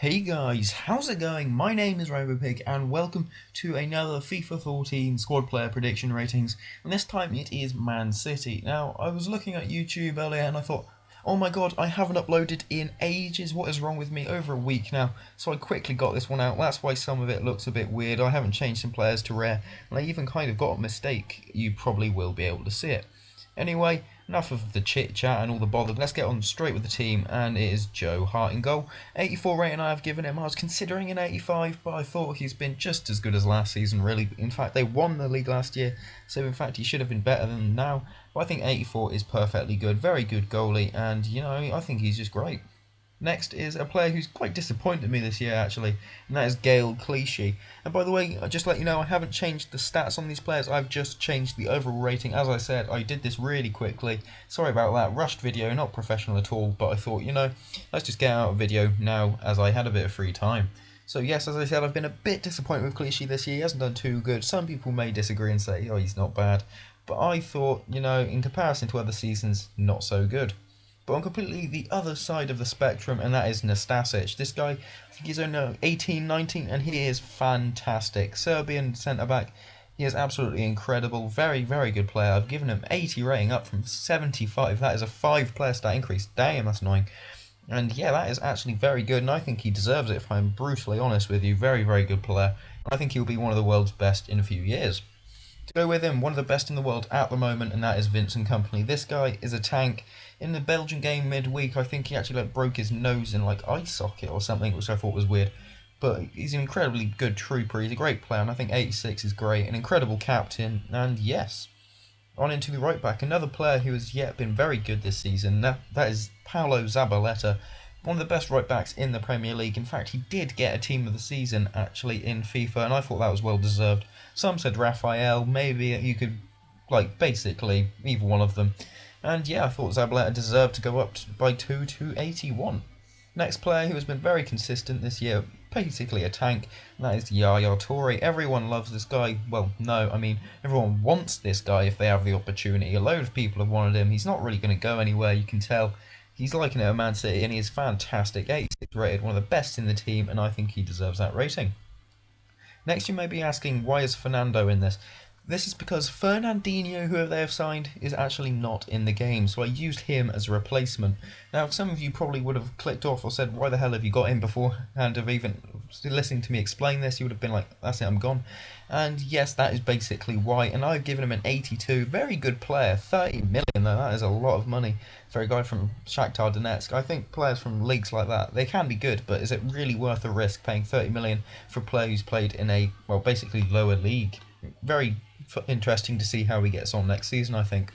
Hey guys, how's it going? My name is RoboPig and welcome to another FIFA 14 squad player prediction ratings, and this time it is Man City. Now, I was looking at YouTube earlier and I thought, oh my god, I haven't uploaded in ages, what is wrong with me? Over a week now, so I quickly got this one out. That's why some of it looks a bit weird. I haven't changed some players to rare, and I even kind of got a mistake. You probably will be able to see it. Anyway, enough of the chit chat and all the bother. Let's get on straight with the team, and it is Joe Hart in goal. 84 rating I have given him. I was considering an 85, but I thought he's been just as good as last season, really. In fact, they won the league last year, so in fact he should have been better than now. But I think 84 is perfectly good. Very good goalie, and I think he's just great. Next is a player who's quite disappointed me this year, actually, and that is Gael Clichy. And by the way, I just let you know, I haven't changed the stats on these players, I've just changed the overall rating. As I said, I did this really quickly. Sorry about that, rushed video, not professional at all, but I thought, let's just get out a video now as I had a bit of free time. So yes, as I said, I've been a bit disappointed with Clichy this year. He hasn't done too good. Some people may disagree and say, oh, he's not bad. But I thought, in comparison to other seasons, not so good. But on completely the other side of the spectrum, and that is Nastasic. This guy, I think he's only 18, 19, and he is fantastic. Serbian centre-back, he is absolutely incredible. Very, very good player. I've given him 80 rating, up from 75. That is a 5-player stat increase. Damn, that's annoying. And yeah, that is actually very good, and I think he deserves it, if I'm brutally honest with you. Very, very good player. I think he'll be one of the world's best in a few years. To go with him, one of the best in the world at the moment, and that is Vincent Kompany. This guy is a tank. In the Belgian game midweek, I think he actually broke his nose in eye socket or something, which I thought was weird. But he's an incredibly good trooper. He's a great player, and I think 86 is great. An incredible captain, and yes. On into the right back, another player who has yet been very good this season. That is Paulo Zabaleta, one of the best right backs in the Premier League. In fact, he did get a team of the season actually in FIFA, and I thought that was well deserved. Some said Raphael, maybe you could basically either one of them. And yeah, I thought Zabaleta deserved to go up by 2 to 81. Next player who has been very consistent this year, basically a tank, and that is Yaya Toure. Everyone loves this guy. Well, no, I mean, everyone wants this guy if they have the opportunity. A load of people have wanted him. He's not really going to go anywhere, you can tell. He's liking it at Man City, and he is fantastic. 86 rated, one of the best in the team, and I think he deserves that rating. Next, you may be asking, why is Fernando in this? This is because Fernandinho, whoever they have signed, is actually not in the game, so I used him as a replacement. Now, some of you probably would have clicked off or said, why the hell have you got him beforehand of even listening to me explain this? You would have been like, that's it, I'm gone. And yes, that is basically why, and I've given him an 82. Very good player, 30 million though, that is a lot of money for a guy from Shakhtar Donetsk. I think players from leagues like that, they can be good, but is it really worth the risk paying 30 million for a player who's played in a, well, basically lower league? Very interesting to see how he gets on next season, I think.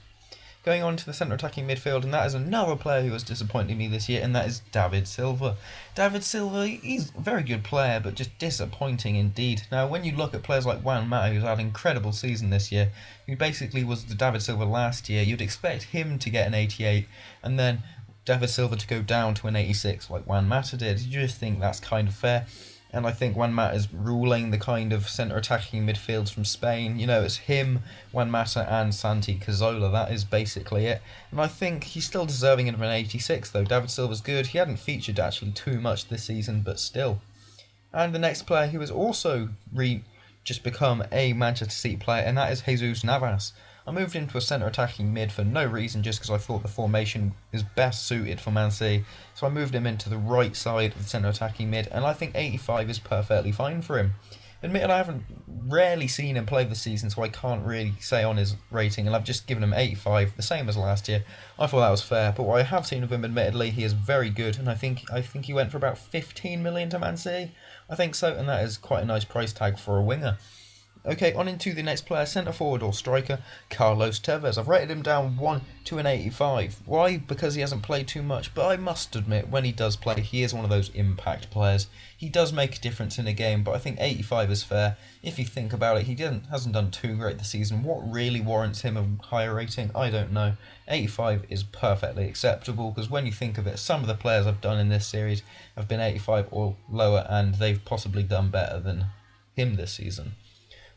Going on to the centre attacking midfield, and that is another player who has disappointed me this year, and that is David Silva. David Silva, he's a very good player, but just disappointing indeed. Now, when you look at players like Juan Mata, who's had an incredible season this year, who basically was the David Silva last year, you'd expect him to get an 88, and then David Silva to go down to an 86 like Juan Mata did. You just think that's kind of fair. And I think Juan Mata is ruling the kind of centre attacking midfields from Spain. It's him, Juan Mata, and Santi Cazorla. That is basically it. And I think he's still deserving of an 86, though. David Silva's good. He hadn't featured actually too much this season, but still. And the next player who has also just become a Manchester City player, and that is Jesus Navas. I moved into a centre attacking mid for no reason, just because I thought the formation is best suited for Man City. So I moved him into the right side of the centre attacking mid, and I think 85 is perfectly fine for him. Admitted I haven't rarely seen him play this season, so I can't really say on his rating, and I've just given him 85, the same as last year. I thought that was fair, but what I have seen of him, admittedly, he is very good, and I think he went for about 15 million to Man City. I think so, and that is quite a nice price tag for a winger. Okay, on into the next player, centre forward or striker, Carlos Tevez. I've rated him down 1 to an 85. Why? Because he hasn't played too much, but I must admit, when he does play, he is one of those impact players. He does make a difference in a game, but I think 85 is fair. If you think about it, he hasn't done too great this season. What really warrants him a higher rating? I don't know. 85 is perfectly acceptable, because when you think of it, some of the players I've done in this series have been 85 or lower, and they've possibly done better than him this season.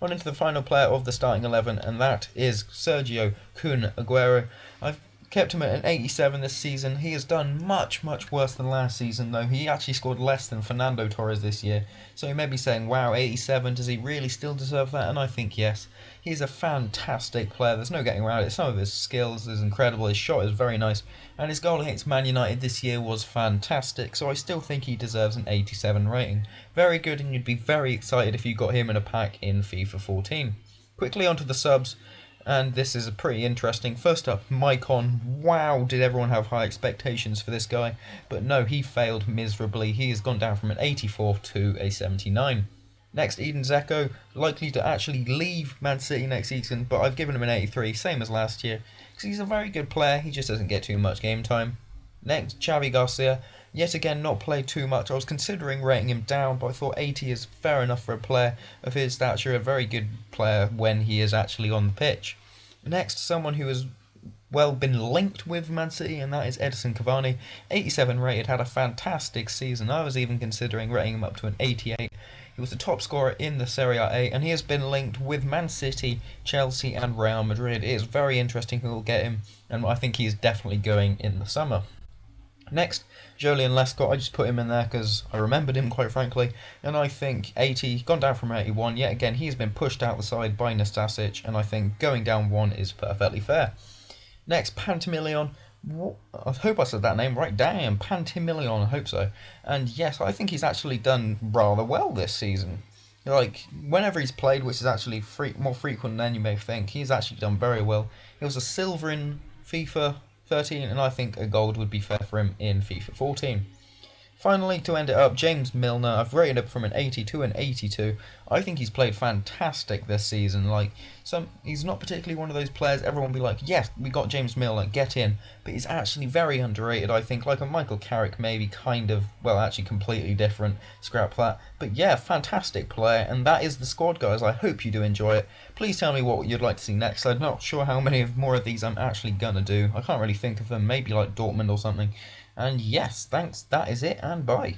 On into the final player of the starting 11, and that is Sergio Kun Aguero. I've Kept him at an 87 this season. He has done much, much worse than last season, though. He actually scored less than Fernando Torres this year. So you may be saying, wow, 87, does he really still deserve that? And I think yes. He's a fantastic player. There's no getting around it. Some of his skills is incredible. His shot is very nice. And his goal against Man United this year was fantastic. So I still think he deserves an 87 rating. Very good, and you'd be very excited if you got him in a pack in FIFA 14. Quickly onto the subs. And this is a pretty interesting. First up, Maicon. Wow, did everyone have high expectations for this guy? But no, he failed miserably. He has gone down from an 84 to a 79. Next, Eden Dzeko, likely to actually leave Man City next season, but I've given him an 83, same as last year, because he's a very good player. He just doesn't get too much game time. Next, Xavi Garcia. Yet again, not played too much. I was considering rating him down, but I thought 80 is fair enough for a player of his stature, a very good player when he is actually on the pitch. Next, someone who has been linked with Man City, and that is Edison Cavani. 87 rated, had a fantastic season. I was even considering rating him up to an 88. He was the top scorer in the Serie A, and he has been linked with Man City, Chelsea and Real Madrid. It is very interesting who will get him, and I think he is definitely going in the summer. Next, Jolien Lescott. I just put him in there because I remembered him, quite frankly, and I think 80, gone down from 81. Yet again, he's been pushed out the side by Nastasic, and I think going down one is perfectly fair. Next, Pantimilion. I hope I said that name right. Damn, Pantimilion, I hope so. And yes, I think he's actually done rather well this season. Like, whenever he's played, which is actually more frequent than you may think, he's actually done very well. He was a silver in FIFA 13, and I think a gold would be fair for him in FIFA 14. Finally, to end it up, James Milner. I've rated him from an 80 to an 82. I think he's played fantastic this season. He's not particularly one of those players everyone will be like, yes, we got James Milner, get in. But he's actually very underrated, I think. Like a Michael Carrick, maybe actually completely different. Scrap that. But yeah, fantastic player. And that is the squad, guys. I hope you do enjoy it. Please tell me what you'd like to see next. I'm not sure how many more of these I'm actually going to do. I can't really think of them. Maybe like Dortmund or something. And yes, thanks, that is it, and bye.